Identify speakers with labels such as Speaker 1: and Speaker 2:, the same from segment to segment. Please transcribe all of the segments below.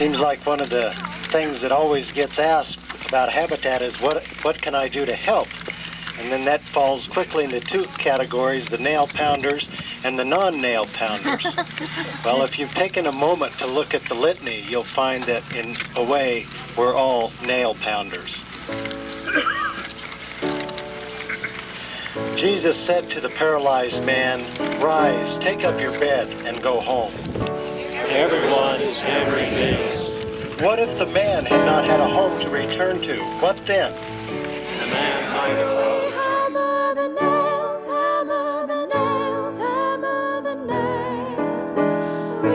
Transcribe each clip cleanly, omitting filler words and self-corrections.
Speaker 1: Seems like one of the things that always gets asked about Habitat is what can I do to help? And then that falls quickly into two categories, the nail pounders and the non-nail pounders. Well, if you've taken a moment to look at the litany, you'll find that in a way, we're all nail pounders. Jesus said to the paralyzed man, "Rise, take up your bed, and go home."
Speaker 2: Everyone is hammering nails.
Speaker 1: What if the man had not had a home to return to? What then?
Speaker 2: The man might have
Speaker 3: Hammer the nails, hammer the nails, hammer the nails. We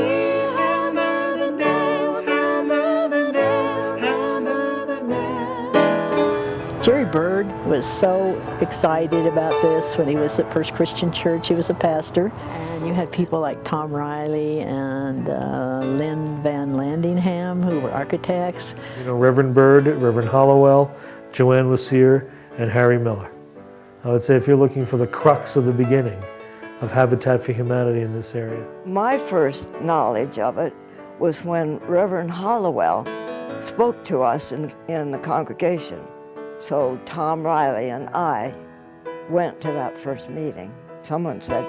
Speaker 3: hammer the nails, hammer the nails, hammer the nails.
Speaker 4: Jerry Bird was so excited about this when he was at First Christian Church. He was a pastor. And you had people like Tom Riley and Lynn Van Landingham, who were architects.
Speaker 5: You know, Reverend Bird, Reverend Hollowell, Joanne Lucier, and Harry Miller. I would say if you're looking for the crux of the beginning of Habitat for Humanity in this area.
Speaker 6: My first knowledge of it was when Reverend Hollowell spoke to us in the congregation. So Tom Riley and I went to that first meeting. Someone said,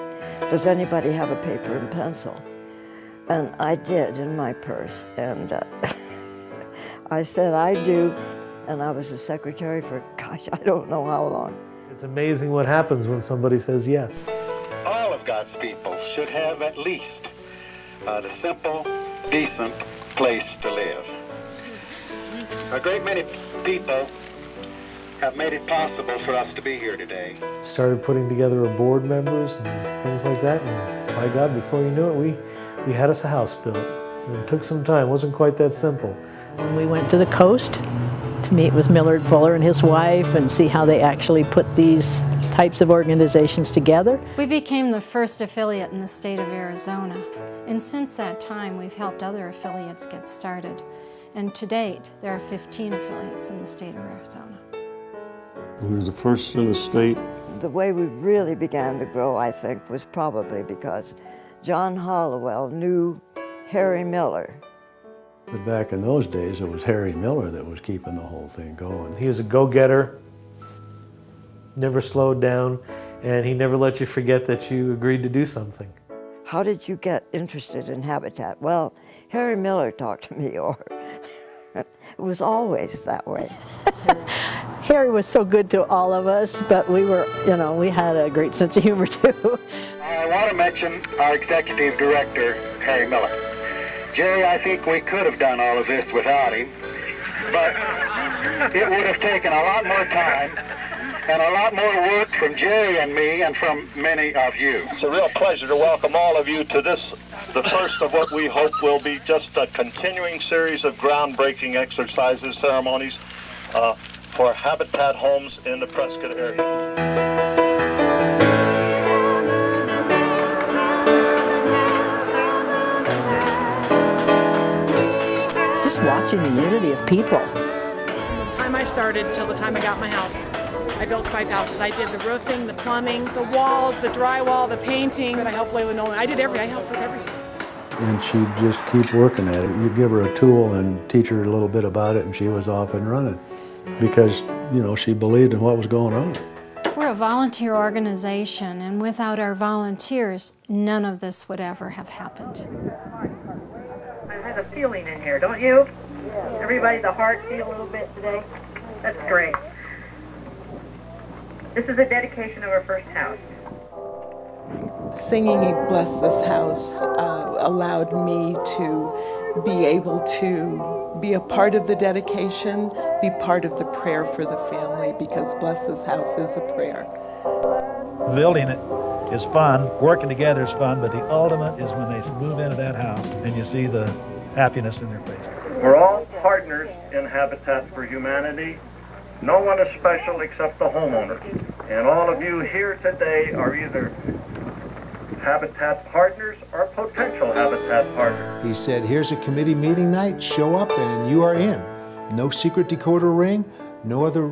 Speaker 6: "Does anybody have a paper and pencil?" And I did in my purse, and I said, "I do," and I was a secretary for, gosh, I don't know how long.
Speaker 5: It's amazing what happens when somebody says yes.
Speaker 1: All of God's people should have at least a simple, decent place to live. A great many people have made it possible for us to be here today.
Speaker 5: Started putting together our board members and things like that, and by God, before you knew it, we had us a house built. And it took some time, it wasn't quite that simple.
Speaker 4: We went to the coast to meet with Millard Fuller and his wife and see how they actually put these types of organizations together.
Speaker 7: We became the first affiliate in the state of Arizona, and since that time we've helped other affiliates get started. And to date, there are 15 affiliates in the state of Arizona.
Speaker 8: We were the first in the state.
Speaker 6: The way we really began to grow, I think, was probably because John Hollowell knew Harry Miller.
Speaker 9: But back in those days, it was Harry Miller that was keeping the whole thing going.
Speaker 5: He was a go-getter, never slowed down, and he never let you forget that you agreed to do something.
Speaker 6: How did you get interested in Habitat? Well, Harry Miller talked to me, or it was always that way.
Speaker 4: Harry was so good to all of us, but we were, we had a great sense of humor too.
Speaker 1: I want to mention our executive director, Harry Miller. Jerry, I think we could have done all of this without him, but it would have taken a lot more time and a lot more work from Jerry and me and from many of you.
Speaker 10: It's a real pleasure to welcome all of you to this, the first of what we hope will be just a continuing series of groundbreaking exercises, ceremonies for Habitat homes in the Prescott area.
Speaker 4: Just watching the unity of people.
Speaker 11: From the time I started till the time I got my house, I built 5 houses. I did the roofing, the plumbing, the walls, the drywall, the painting. I helped Layla Nolan. I helped with everything.
Speaker 9: And she'd just keep working at it. You give her a tool and teach her a little bit about it, and she was off and running. Because, she believed in what was going on.
Speaker 7: We're a volunteer organization, and without our volunteers, none of this would ever have happened.
Speaker 12: It has a feeling in here, don't you? Yeah. Everybody, the heart feel a little bit today? That's great. This is a dedication of our first house.
Speaker 13: Singing Bless This House allowed me to be able to be a part of the dedication, be part of the prayer for the family, because Bless This House is a prayer.
Speaker 14: Building it is fun, working together is fun, but the ultimate is when they move into that house and you see the happiness in their face.
Speaker 10: We're all partners in Habitat for Humanity. No one is special except the homeowner. And all of you here today are either Habitat partners or potential Habitat partners.
Speaker 15: He said, here's a committee meeting night, show up and you are in. No secret decoder ring, no other,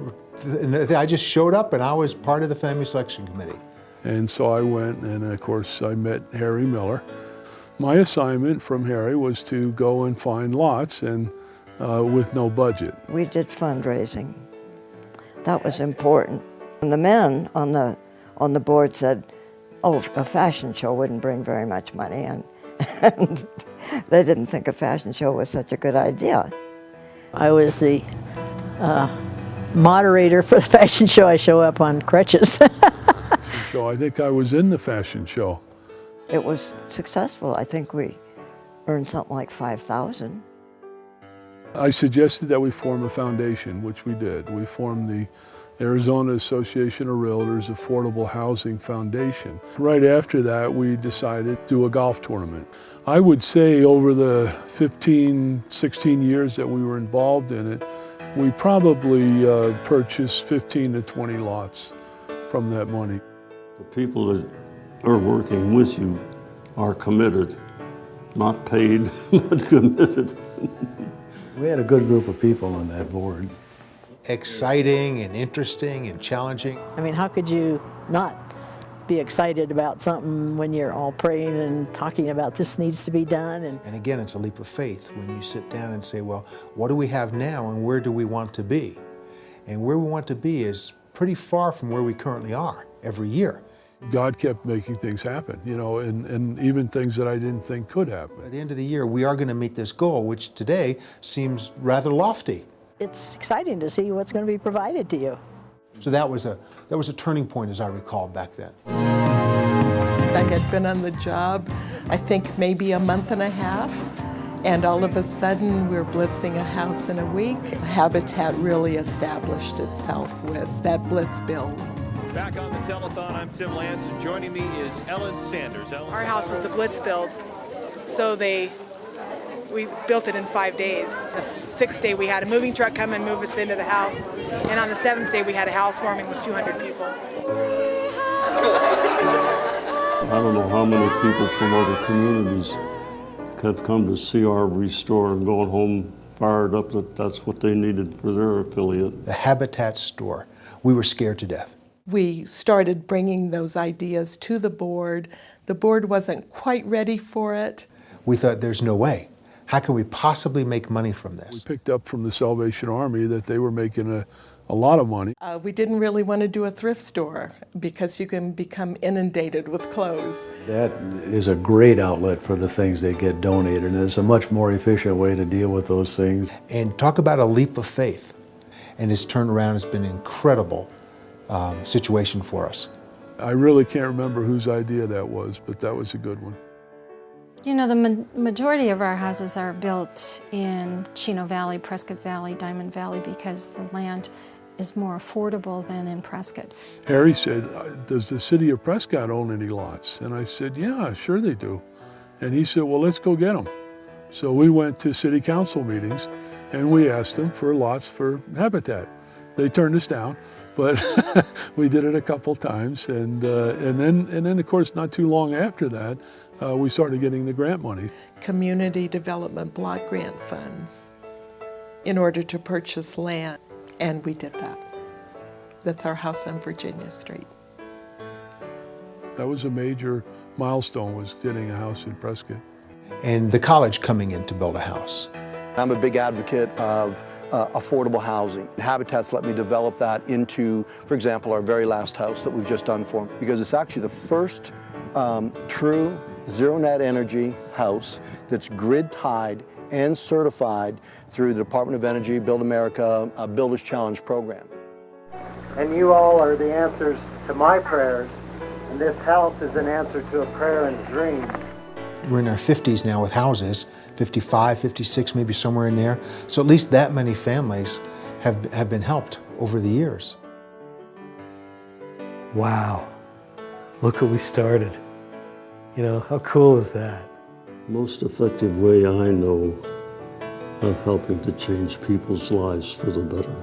Speaker 15: I just showed up and I was part of the family selection committee.
Speaker 8: And so I went, and of course I met Harry Miller.
Speaker 16: My assignment from Harry was to go and find lots and with no budget.
Speaker 6: We did fundraising. That was important. And the men on the board said, oh, a fashion show wouldn't bring very much money, and they didn't think a fashion show was such a good idea.
Speaker 4: I was the moderator for the fashion show. I show up on crutches.
Speaker 16: So I think I was in the fashion show.
Speaker 6: It was successful. I think we earned something like $5,000.
Speaker 16: I suggested that we form a foundation, which we did. We formed the Arizona Association of Realtors Affordable Housing Foundation. Right after that, we decided to do a golf tournament. I would say over the 15, 16 years that we were involved in it, we probably purchased 15 to 20 lots from that money.
Speaker 8: The people that are working with you are committed, not paid, but committed.
Speaker 9: We had a good group of people on that board.
Speaker 15: Exciting and interesting and challenging.
Speaker 4: I mean, how could you not be excited about something when you're all praying and talking about this needs to be done?
Speaker 15: And again, it's a leap of faith when you sit down and say, well, what do we have now and where do we want to be? And where we want to be is pretty far from where we currently are every year.
Speaker 16: God kept making things happen, you know, and even things that I didn't think could happen.
Speaker 15: At the end of the year, we are going to meet this goal, which today seems rather lofty.
Speaker 4: It's exciting to see what's going to be provided to you.
Speaker 15: So that was a turning point, as I recall, back then.
Speaker 13: I had been on the job, I think maybe a month and a half, and all of a sudden we're blitzing a house in a week. Habitat really established itself with that blitz build.
Speaker 2: Back on the telethon, I'm Tim Lance, and joining me is Ellen Sanders. Ellen.
Speaker 11: Our house was the blitz build, so we built it in 5 days. The 6th day we had a moving truck come and move us into the house, and on the 7th day we had a housewarming with 200 people.
Speaker 8: I don't know how many people from other communities have come to see our restore and going home fired up that that's what they needed for their affiliate.
Speaker 15: The Habitat store, we were scared to death.
Speaker 13: We started bringing those ideas to the board. The board wasn't quite ready for it.
Speaker 15: We thought, there's no way. How can we possibly make money from this?
Speaker 16: We picked up from the Salvation Army that they were making a lot of money.
Speaker 13: We didn't really want to do a thrift store because you can become inundated with clothes.
Speaker 9: That is a great outlet for the things that get donated, and it's a much more efficient way to deal with those things.
Speaker 15: And talk about a leap of faith. And it's turned around, it's been an incredible situation for us.
Speaker 16: I really can't remember whose idea that was, but that was a good one.
Speaker 7: You know, the majority of our houses are built in Chino Valley, Prescott Valley, Diamond Valley, because the land is more affordable than in Prescott.
Speaker 16: Harry said, does the city of Prescott own any lots? And I said, yeah, sure they do. And he said, well, let's go get them. So we went to city council meetings and we asked them for lots for Habitat. They turned us down, but we did it a couple times. And then, of course, not too long after that, we started getting the grant money.
Speaker 13: Community Development Block Grant funds in order to purchase land, and we did that. That's our house on Virginia Street.
Speaker 16: That was a major milestone, was getting a house in Prescott.
Speaker 15: And the college coming in to build a house.
Speaker 17: I'm a big advocate of affordable housing. Habitat's let me develop that into, for example, our very last house that we've just done for them, because it's actually the first true zero net energy house that's grid tied and certified through the Department of Energy, Build America, Builders Challenge program.
Speaker 1: And you all are the answers to my prayers, and this house is an answer to a prayer and a dream.
Speaker 15: We're in our 50s now with houses, 55, 56, maybe somewhere in there. So at least that many families have been helped over the years.
Speaker 5: Wow, look what we started. You know, how cool is that?
Speaker 8: Most effective way I know of helping to change people's lives for the better.